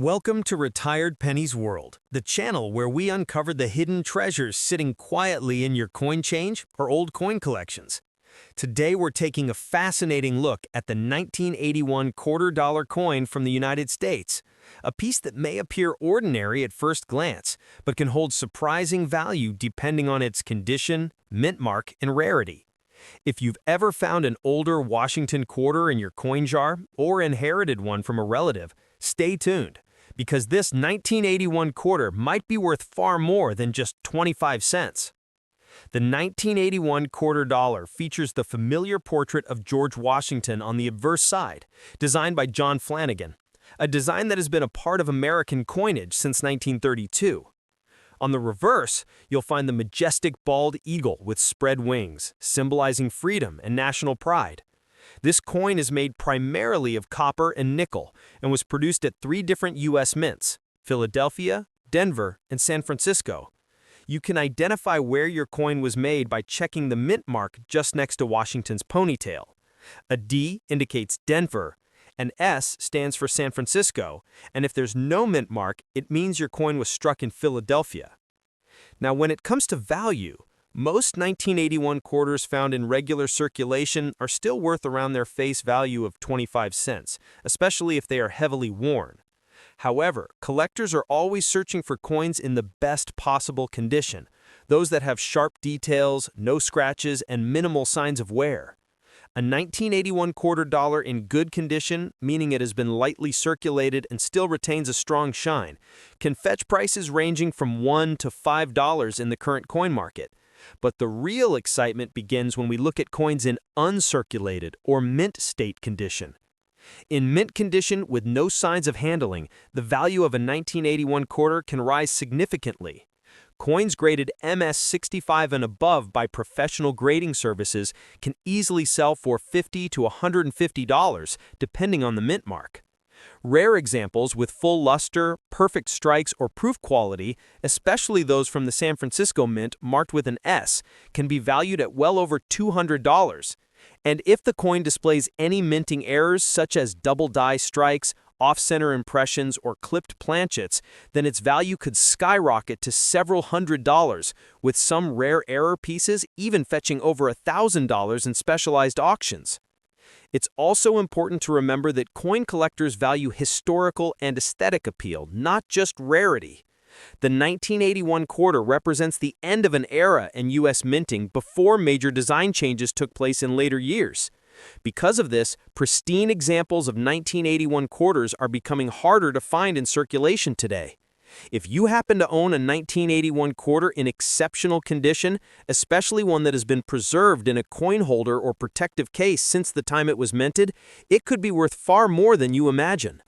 Welcome to Retired Pennies World, the channel where we uncover the hidden treasures sitting quietly in your coin change or old coin collections. Today we're taking a fascinating look at the 1981 quarter-dollar coin from the United States, a piece that may appear ordinary at first glance, but can hold surprising value depending on its condition, mint mark, and rarity. If you've ever found an older Washington quarter in your coin jar or inherited one from a relative, stay tuned, because this 1981 quarter might be worth far more than just 25 cents. The 1981 quarter dollar features the familiar portrait of George Washington on the obverse side, designed by John Flanagan, a design that has been a part of American coinage since 1932. On the reverse, you'll find the majestic bald eagle with spread wings, symbolizing freedom and national pride. This coin is made primarily of copper and nickel and was produced at 3 different U.S. mints: Philadelphia, Denver, and San Francisco. You can identify where your coin was made by checking the mint mark just next to Washington's ponytail. A D indicates Denver, an S stands for San Francisco, and if there's no mint mark, it means your coin was struck in Philadelphia. Now, when it comes to value, most 1981 quarters found in regular circulation are still worth around their face value of 25 cents, especially if they are heavily worn. However, collectors are always searching for coins in the best possible condition, those that have sharp details, no scratches, and minimal signs of wear. A 1981 quarter dollar in good condition, meaning it has been lightly circulated and still retains a strong shine, can fetch prices ranging from $1 to $5 in the current coin market. But the real excitement begins when we look at coins in uncirculated or mint state condition. In mint condition with no signs of handling, the value of a 1981 quarter can rise significantly. Coins graded MS-65 and above by professional grading services can easily sell for $50 to $150, depending on the mint mark. Rare examples with full luster, perfect strikes, or proof quality, especially those from the San Francisco Mint marked with an S, can be valued at well over $200. And if the coin displays any minting errors such as double die strikes, off-center impressions, or clipped planchets, then its value could skyrocket to several $100s, with some rare error pieces even fetching over $1,000 in specialized auctions. It's also important to remember that coin collectors value historical and aesthetic appeal, not just rarity. The 1981 quarter represents the end of an era in U.S. minting before major design changes took place in later years. Because of this, pristine examples of 1981 quarters are becoming harder to find in circulation today. If you happen to own a 1981 quarter in exceptional condition, especially one that has been preserved in a coin holder or protective case since the time it was minted, it could be worth far more than you imagine.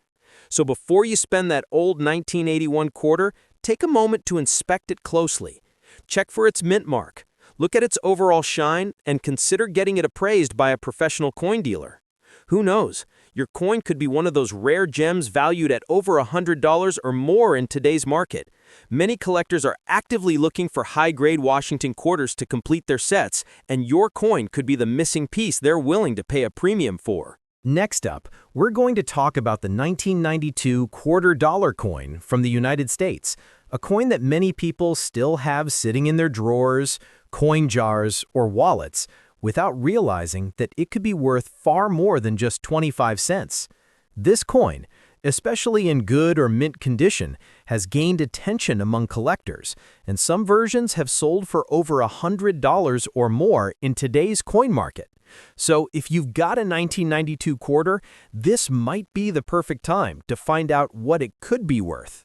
So before you spend that old 1981 quarter, take a moment to inspect it closely. Check for its mint mark. Look at its overall shine, and consider getting it appraised by a professional coin dealer. Who knows? Your coin could be one of those rare gems valued at over $100 or more in today's market. Many collectors are actively looking for high-grade Washington quarters to complete their sets, and your coin could be the missing piece they're willing to pay a premium for. Next up, we're going to talk about the 1992 quarter-dollar coin from the United States, a coin that many people still have sitting in their drawers, coin jars, or wallets, without realizing that it could be worth far more than just 25 cents. This coin, especially in good or mint condition, has gained attention among collectors, and some versions have sold for over $100 or more in today's coin market. So if you've got a 1992 quarter, this might be the perfect time to find out what it could be worth.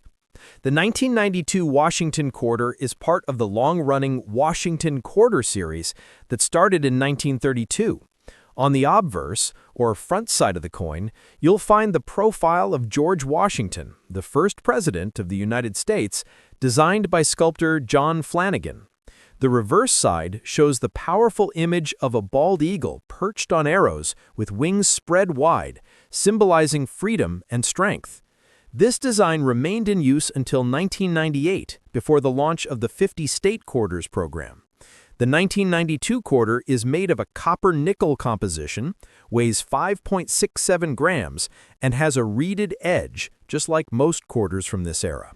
The 1992 Washington quarter is part of the long-running Washington Quarter series that started in 1932. On the obverse, or front side of the coin, you'll find the profile of George Washington, the first president of the United States, designed by sculptor John Flanagan. The reverse side shows the powerful image of a bald eagle perched on arrows with wings spread wide, symbolizing freedom and strength. This design remained in use until 1998, before the launch of the 50 state quarters program. The 1992 quarter is made of a copper-nickel composition, weighs 5.67 grams, and has a reeded edge, just like most quarters from this era.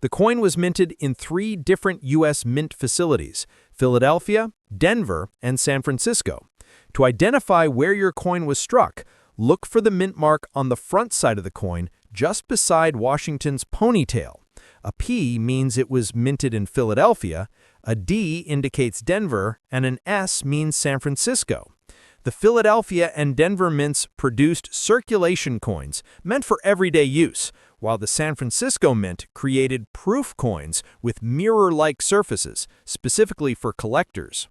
The coin was minted in 3 different U.S. mint facilities: Philadelphia, Denver, and San Francisco. To identify where your coin was struck, look for the mint mark on the front side of the coin just beside Washington's ponytail. A P means it was minted in Philadelphia, a D indicates Denver, and an S means San Francisco. The Philadelphia and Denver mints produced circulation coins meant for everyday use, while the San Francisco mint created proof coins with mirror-like surfaces, specifically for collectors.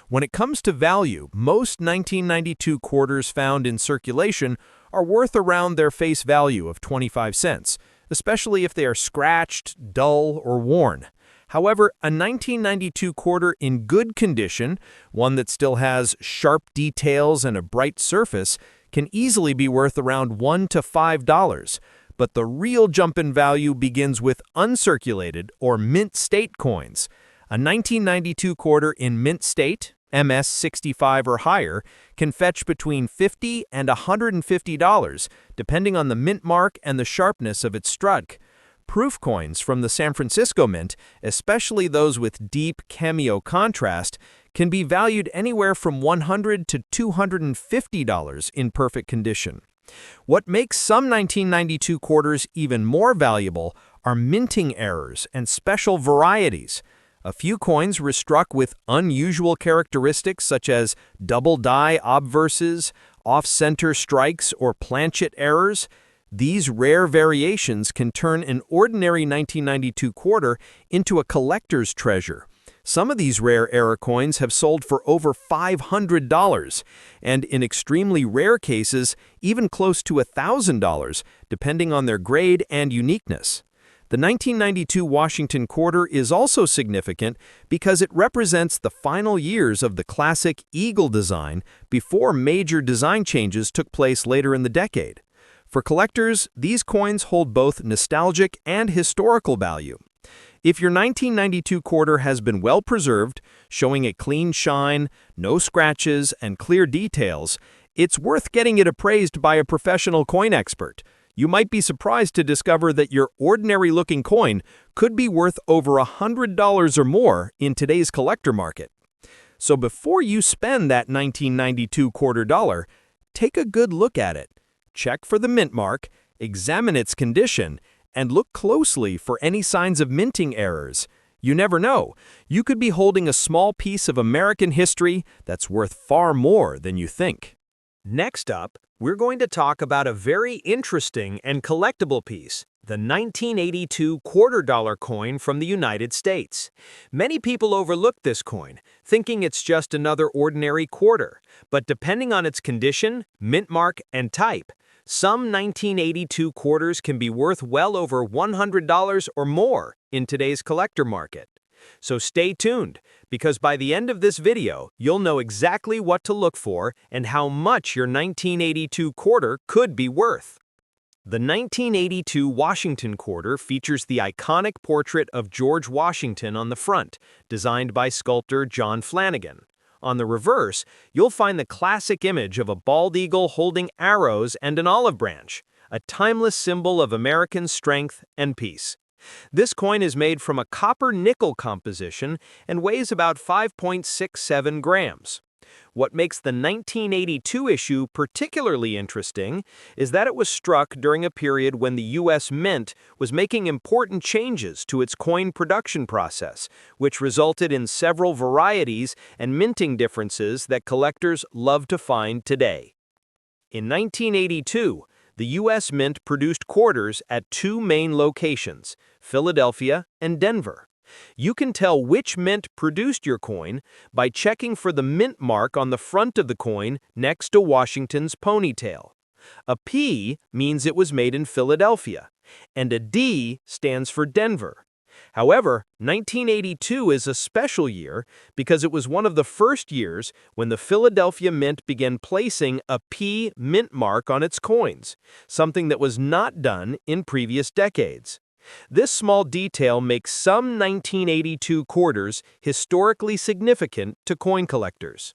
When it comes to value, most 1992 quarters found in circulation are worth around their face value of 25 cents, especially if they are scratched, dull, or worn. However, a 1992 quarter in good condition, one that still has sharp details and a bright surface, can easily be worth around $1 to $5. But the real jump in value begins with uncirculated or mint state coins. A 1992 quarter in mint state, MS 65 or higher, can fetch between $50 and $150, depending on the mint mark and the sharpness of its strut. Proof coins from the San Francisco mint, especially those with deep cameo contrast, can be valued anywhere from $100 to $250 in perfect condition. What makes some 1992 quarters even more valuable are minting errors and special varieties. A few coins were struck with unusual characteristics such as double die obverses, off-center strikes, or planchet errors. These rare variations can turn an ordinary 1992 quarter into a collector's treasure. Some of these rare error coins have sold for over $500, and in extremely rare cases, even close to $1,000, depending on their grade and uniqueness. The 1992 Washington quarter is also significant because it represents the final years of the classic eagle design before major design changes took place later in the decade. For collectors, these coins hold both nostalgic and historical value. If your 1992 quarter has been well preserved, showing a clean shine, no scratches, and clear details, it's worth getting it appraised by a professional coin expert. You might be surprised to discover that your ordinary-looking coin could be worth over $100 or more in today's collector market. So before you spend that 1992 quarter dollar, take a good look at it. Check for the mint mark, examine its condition, and look closely for any signs of minting errors. You never know. You could be holding a small piece of American history that's worth far more than you think. Next up, we're going to talk about a very interesting and collectible piece, the 1982 quarter-dollar coin from the United States. Many people overlook this coin, thinking it's just another ordinary quarter, but depending on its condition, mint mark, and type, some 1982 quarters can be worth well over $100 or more in today's collector market. So stay tuned, because by the end of this video, you'll know exactly what to look for and how much your 1982 quarter could be worth. The 1982 Washington quarter features the iconic portrait of George Washington on the front, designed by sculptor John Flanagan. On the reverse, you'll find the classic image of a bald eagle holding arrows and an olive branch, a timeless symbol of American strength and peace. This coin is made from a copper-nickel composition and weighs about 5.67 grams. What makes the 1982 issue particularly interesting is that it was struck during a period when the U.S. Mint was making important changes to its coin production process, which resulted in several varieties and minting differences that collectors love to find today. In 1982, the U.S. Mint produced quarters at 2 main locations, Philadelphia and Denver. You can tell which mint produced your coin by checking for the mint mark on the front of the coin next to Washington's ponytail. A P means it was made in Philadelphia, and a D stands for Denver. However, 1982 is a special year because it was one of the first years when the Philadelphia Mint began placing a P mint mark on its coins, something that was not done in previous decades. This small detail makes some 1982 quarters historically significant to coin collectors.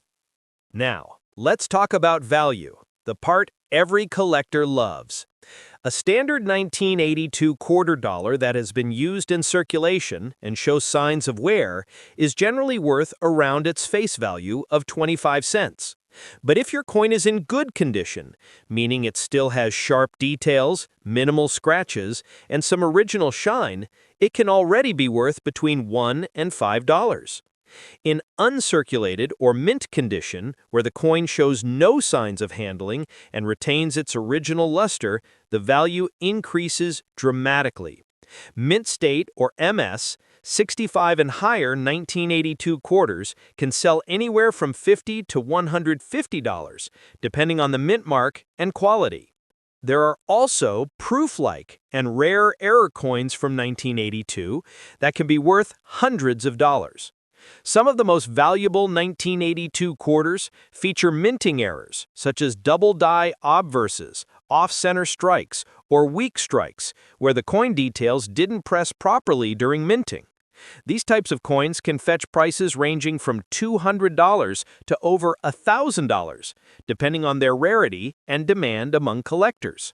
Now, let's talk about value, the part every collector loves. A standard 1982 quarter dollar that has been used in circulation and shows signs of wear is generally worth around its face value of 25 cents. But if your coin is in good condition, meaning it still has sharp details, minimal scratches, and some original shine, it can already be worth between $1 and $5. In uncirculated or mint condition, where the coin shows no signs of handling and retains its original luster, the value increases dramatically. Mint state or MS, 65 and higher 1982 quarters can sell anywhere from $50 to $150, depending on the mint mark and quality. There are also proof-like and rare error coins from 1982 that can be worth hundreds of dollars. Some of the most valuable 1982 quarters feature minting errors, such as double-die obverses, off-center strikes, or weak strikes, where the coin details didn't press properly during minting. These types of coins can fetch prices ranging from $200 to over $1,000, depending on their rarity and demand among collectors.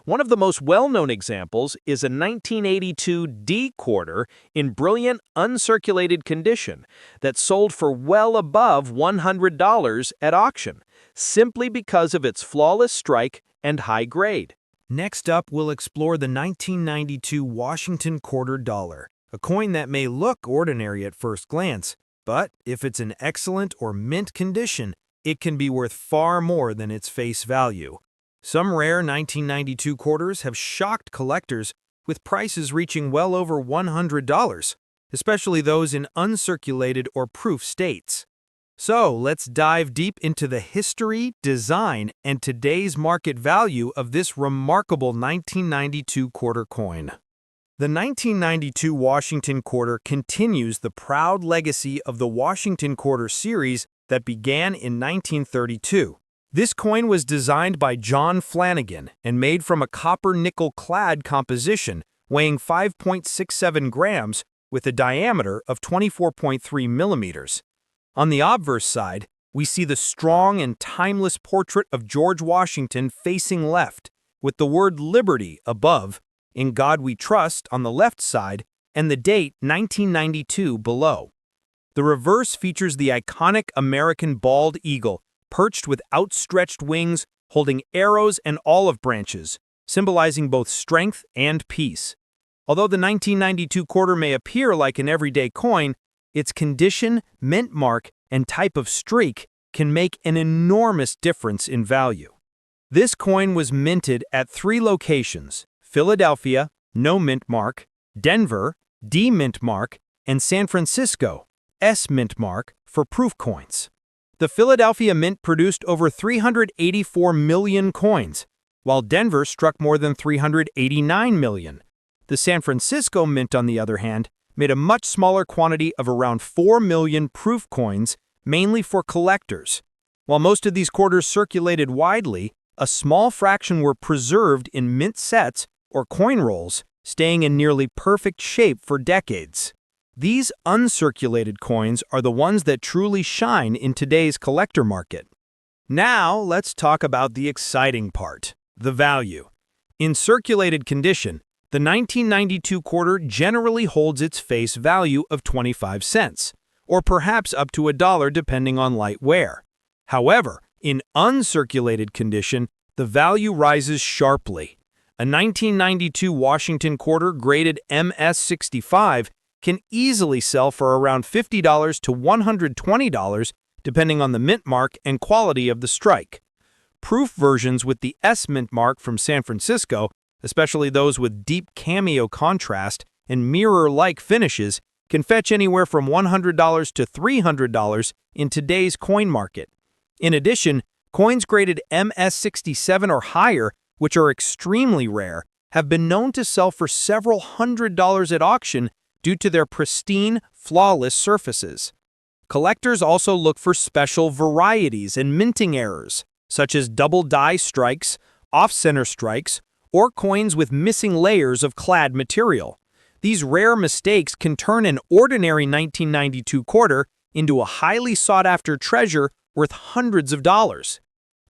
One of the most well-known examples is a 1982 D quarter in brilliant uncirculated condition that sold for well above $100 at auction, simply because of its flawless strike and high grade. Next up, we'll explore the 1992 Washington quarter dollar, a coin that may look ordinary at first glance, but if it's in excellent or mint condition, it can be worth far more than its face value. Some rare 1992 quarters have shocked collectors with prices reaching well over $100, especially those in uncirculated or proof states. So let's dive deep into the history, design, and today's market value of this remarkable 1992 quarter coin. The 1992 Washington quarter continues the proud legacy of the Washington quarter series that began in 1932. This coin was designed by John Flanagan and made from a copper-nickel clad composition weighing 5.67 grams with a diameter of 24.3 millimeters. On the obverse side, we see the strong and timeless portrait of George Washington facing left, with the word Liberty above, In God We Trust on the left side, and the date 1992 below. The reverse features the iconic American bald eagle, perched with outstretched wings, holding arrows and olive branches, symbolizing both strength and peace. Although the 1992 quarter may appear like an everyday coin, its condition, mint mark, and type of streak can make an enormous difference in value. This coin was minted at 3 locations: Philadelphia, no mint mark; Denver, D mint mark; and San Francisco, S mint mark, for proof coins. The Philadelphia Mint produced over 384 million coins, while Denver struck more than 389 million. The San Francisco Mint, on the other hand, made a much smaller quantity of around 4 million proof coins, mainly for collectors. While most of these quarters circulated widely, a small fraction were preserved in mint sets or coin rolls, staying in nearly perfect shape for decades. These uncirculated coins are the ones that truly shine in today's collector market. Now, let's talk about the exciting part, the value. In circulated condition, the 1992 quarter generally holds its face value of 25 cents, or perhaps up to $1 depending on light wear. However, in uncirculated condition, the value rises sharply. A 1992 Washington quarter graded MS65 can easily sell for around $50 to $120 depending on the mint mark and quality of the strike. Proof versions with the S mint mark from San Francisco, especially those with deep cameo contrast and mirror-like finishes, can fetch anywhere from $100 to $300 in today's coin market. In addition, coins graded MS67 or higher, which are extremely rare, have been known to sell for several $100s at auction due to their pristine, flawless surfaces. Collectors also look for special varieties and minting errors, such as double die strikes, off-center strikes, or coins with missing layers of clad material. These rare mistakes can turn an ordinary 1992 quarter into a highly sought-after treasure worth hundreds of dollars.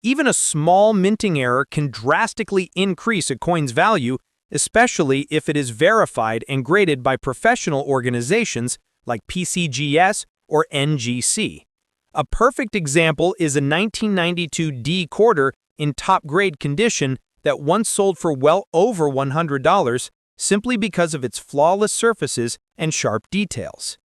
Even a small minting error can drastically increase a coin's value, especially if it is verified and graded by professional organizations like PCGS or NGC. A perfect example is a 1992 D quarter in top-grade condition that once sold for well over $100 simply because of its flawless surfaces and sharp details.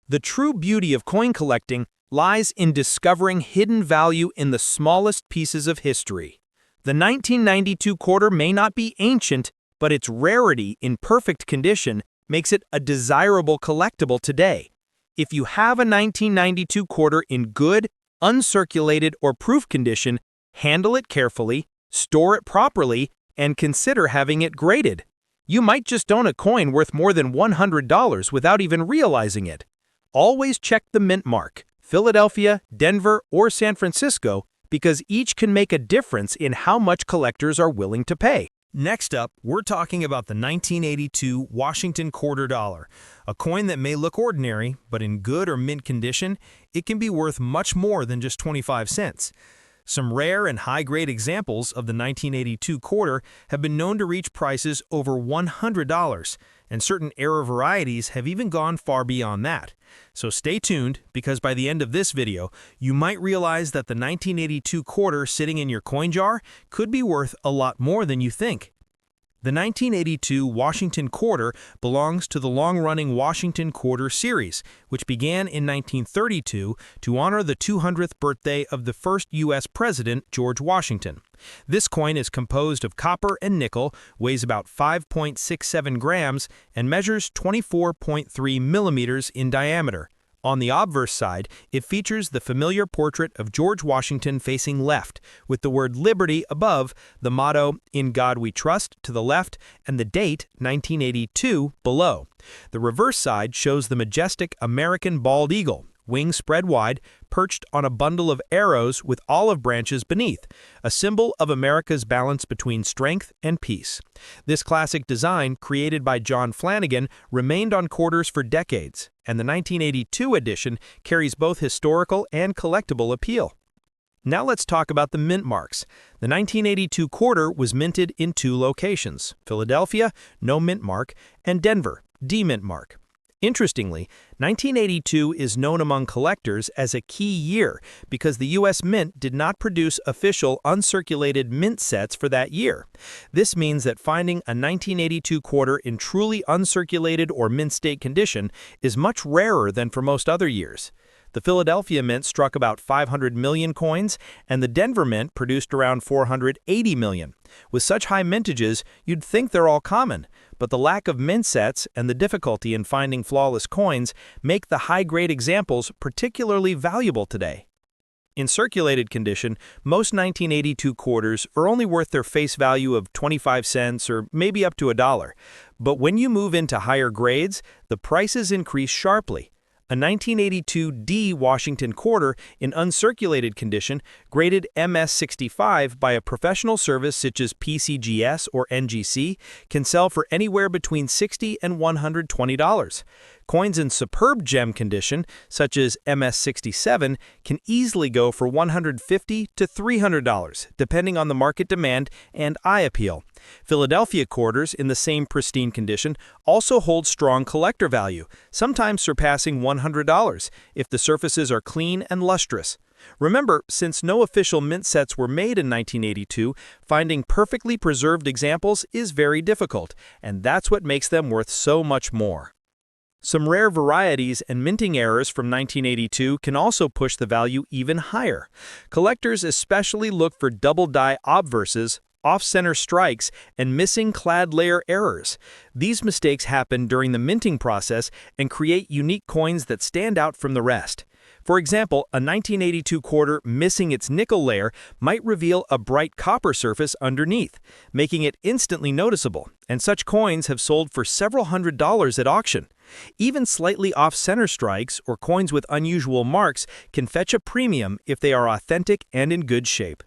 The true beauty of coin collecting lies in discovering hidden value in the smallest pieces of history. The 1992 quarter may not be ancient, but its rarity in perfect condition makes it a desirable collectible today. If you have a 1992 quarter in good, uncirculated, or proof condition, handle it carefully, store it properly, and consider having it graded. You might just own a coin worth more than $100 without even realizing it. Always check the mint mark, Philadelphia, Denver, or San Francisco, because each can make a difference in how much collectors are willing to pay. Next up, we're talking about the 1982 Washington quarter dollar, a coin that may look ordinary, but in good or mint condition, it can be worth much more than just 25 cents. Some rare and high-grade examples of the 1982 quarter have been known to reach prices over $100, and certain error varieties have even gone far beyond that. So stay tuned, because by the end of this video, you might realize that the 1982 quarter sitting in your coin jar could be worth a lot more than you think. The 1982 Washington quarter belongs to the long-running Washington quarter series, which began in 1932 to honor the 200th birthday of the first U.S. President, George Washington. This coin is composed of copper and nickel, weighs about 5.67 grams, and measures 24.3 millimeters in diameter. On the obverse side, it features the familiar portrait of George Washington facing left, with the word Liberty above, the motto, "In God We Trust," to the left, and the date, 1982, below. The reverse side shows the majestic American bald eagle, wings spread wide, perched on a bundle of arrows with olive branches beneath, a symbol of America's balance between strength and peace. This classic design, created by John Flanagan, remained on quarters for decades, and the 1982 edition carries both historical and collectible appeal. Now let's talk about the mint marks. The 1982 quarter was minted in two locations: Philadelphia, no mint mark, and Denver, D mint mark. Interestingly, 1982 is known among collectors as a key year because the U.S. Mint did not produce official uncirculated mint sets for that year. This means that finding a 1982 quarter in truly uncirculated or mint state condition is much rarer than for most other years. The Philadelphia Mint struck about 500 million coins, and the Denver Mint produced around 480 million. With such high mintages, you'd think they're all common, but the lack of mint sets and the difficulty in finding flawless coins make the high-grade examples particularly valuable today. In circulated condition, most 1982 quarters are only worth their face value of 25 cents or maybe up to $1. But when you move into higher grades, the prices increase sharply. A 1982 D Washington quarter in uncirculated condition, graded MS65 by a professional service such as PCGS or NGC, can sell for anywhere between $60 and $120. Coins in superb gem condition, such as MS67, can easily go for $150 to $300, depending on the market demand and eye appeal. Philadelphia quarters in the same pristine condition also hold strong collector value, sometimes surpassing $100 if the surfaces are clean and lustrous. Remember, since no official mint sets were made in 1982, finding perfectly preserved examples is very difficult, and that's what makes them worth so much more. Some rare varieties and minting errors from 1982 can also push the value even higher. Collectors especially look for double-die obverses, off-center strikes, and missing clad layer errors. These mistakes happen during the minting process and create unique coins that stand out from the rest. For example, a 1982 quarter missing its nickel layer might reveal a bright copper surface underneath, making it instantly noticeable, and such coins have sold for several $100s at auction. Even slightly off-center strikes or coins with unusual marks can fetch a premium if they are authentic and in good shape.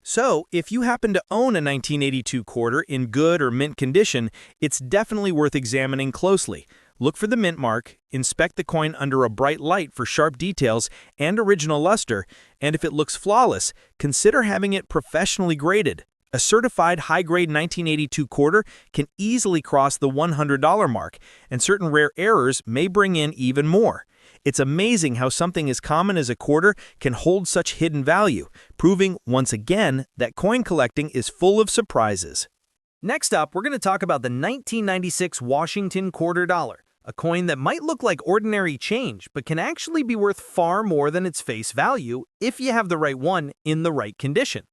So, if you happen to own a 1982 quarter in good or mint condition, it's definitely worth examining closely. Look for the mint mark, inspect the coin under a bright light for sharp details and original luster, and if it looks flawless, consider having it professionally graded. A certified high-grade 1982 quarter can easily cross the $100 mark, and certain rare errors may bring in even more. It's amazing how something as common as a quarter can hold such hidden value, proving once again that coin collecting is full of surprises. Next up, we're going to talk about the 1996 Washington quarter dollar, a coin that might look like ordinary change, but can actually be worth far more than its face value if you have the right one in the right condition.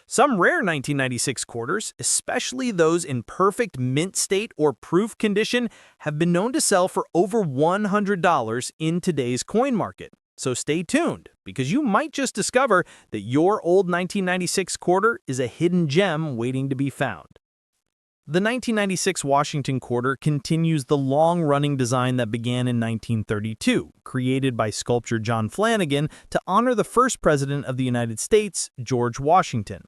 Some rare 1996 quarters, especially those in perfect mint state or proof condition, have been known to sell for over $100 in today's coin market. So stay tuned, because you might just discover that your old 1996 quarter is a hidden gem waiting to be found. The 1996 Washington quarter continues the long-running design that began in 1932, created by sculptor John Flanagan to honor the first president of the United States, George Washington.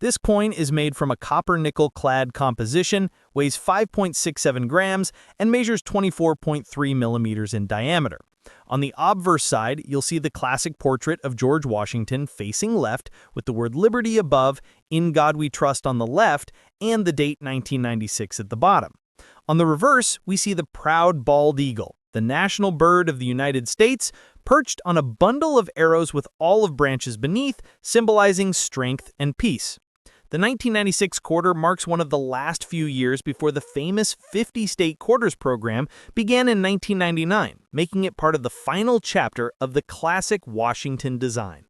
This coin is made from a copper-nickel-clad composition, weighs 5.67 grams, and measures 24.3 millimeters in diameter. On the obverse side, you'll see the classic portrait of George Washington facing left with the word Liberty above, In God We Trust on the left, and the date 1996 at the bottom. On the reverse, we see the proud bald eagle, the national bird of the United States, perched on a bundle of arrows with olive branches beneath, symbolizing strength and peace. The 1996 quarter marks one of the last few years before the famous 50-state quarters program began in 1999, making it part of the final chapter of the classic Washington design.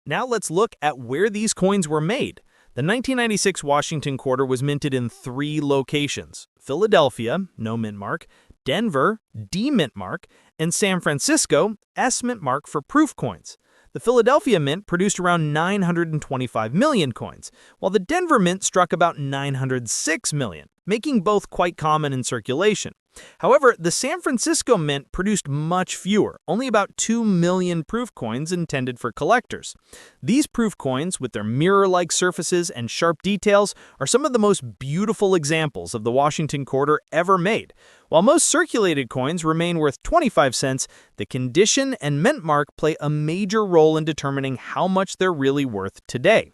Now let's look at where these coins were made. The 1996 Washington quarter was minted in 3 locations: Philadelphia, no mint mark; Denver, D mint mark; and San Francisco, S mint mark for proof coins. The Philadelphia Mint produced around 925 million coins, while the Denver Mint struck about 906 million, making both quite common in circulation. However, the San Francisco Mint produced much fewer, only about 2 million proof coins intended for collectors. These proof coins, with their mirror-like surfaces and sharp details, are some of the most beautiful examples of the Washington quarter ever made. While most circulated coins remain worth 25 cents, the condition and mint mark play a major role in determining how much they're really worth today.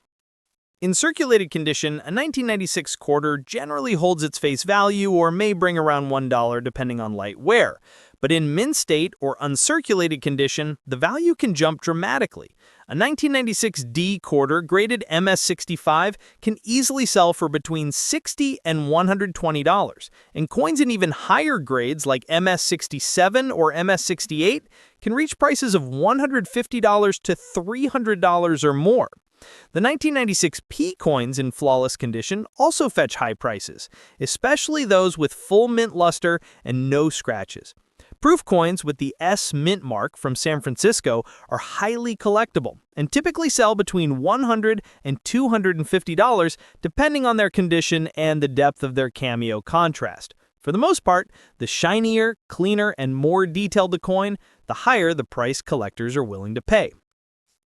In circulated condition, a 1996 quarter generally holds its face value or may bring around $1 depending on light wear. But in mint state or uncirculated condition, the value can jump dramatically. A 1996 D quarter graded MS65 can easily sell for between $60 and $120, and coins in even higher grades like MS67 or MS68 can reach prices of $150 to $300 or more. The 1996 P coins in flawless condition also fetch high prices, especially those with full mint luster and no scratches. Proof coins with the S mint mark from San Francisco are highly collectible and typically sell between $100 and $250 depending on their condition and the depth of their cameo contrast. For the most part, the shinier, cleaner, and more detailed the coin, the higher the price collectors are willing to pay.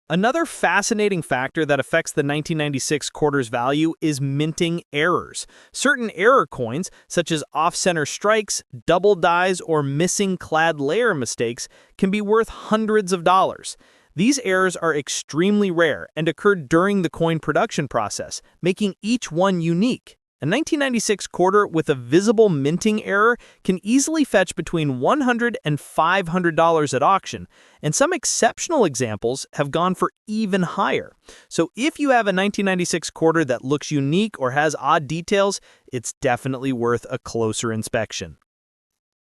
Another fascinating factor that affects the 1996 quarter's value is minting errors. Certain error coins, such as off-center strikes, double dies, or missing clad layer mistakes, can be worth hundreds of dollars. These errors are extremely rare and occurred during the coin production process, making each one unique. A 1996 quarter with a visible minting error can easily fetch between $100 and $500 at auction, and some exceptional examples have gone for even higher. So if you have a 1996 quarter that looks unique or has odd details, it's definitely worth a closer inspection.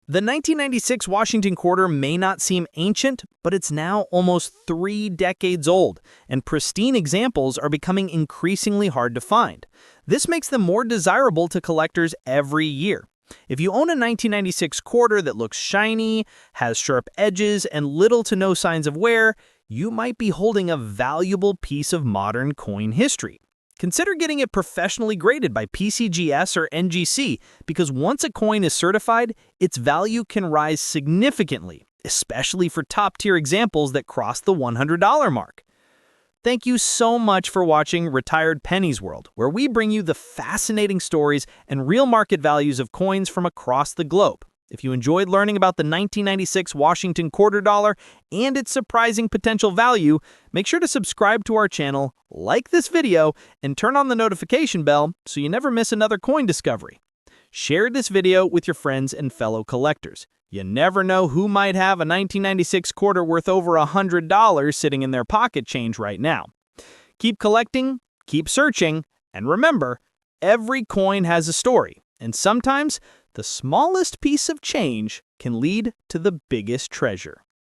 The 1996 Washington quarter may not seem ancient, but it's now almost 3 decades old, and pristine examples are becoming increasingly hard to find. This makes them more desirable to collectors every year. If you own a 1996 quarter that looks shiny, has sharp edges, and little to no signs of wear, you might be holding a valuable piece of modern coin history. Consider getting it professionally graded by PCGS or NGC, because once a coin is certified, its value can rise significantly, especially for top-tier examples that cross the $100 mark. Thank you so much for watching Retired Pennies World, where we bring you the fascinating stories and real market values of coins from across the globe. If you enjoyed learning about the 1996 Washington quarter dollar and its surprising potential value, make sure to subscribe to our channel, like this video, and turn on the notification bell so you never miss another coin discovery. Share this video with your friends and fellow collectors. You never know who might have a 1996 quarter worth over $100 sitting in their pocket change right now. Keep collecting, keep searching, and remember, every coin has a story, and sometimes the smallest piece of change can lead to the biggest treasure.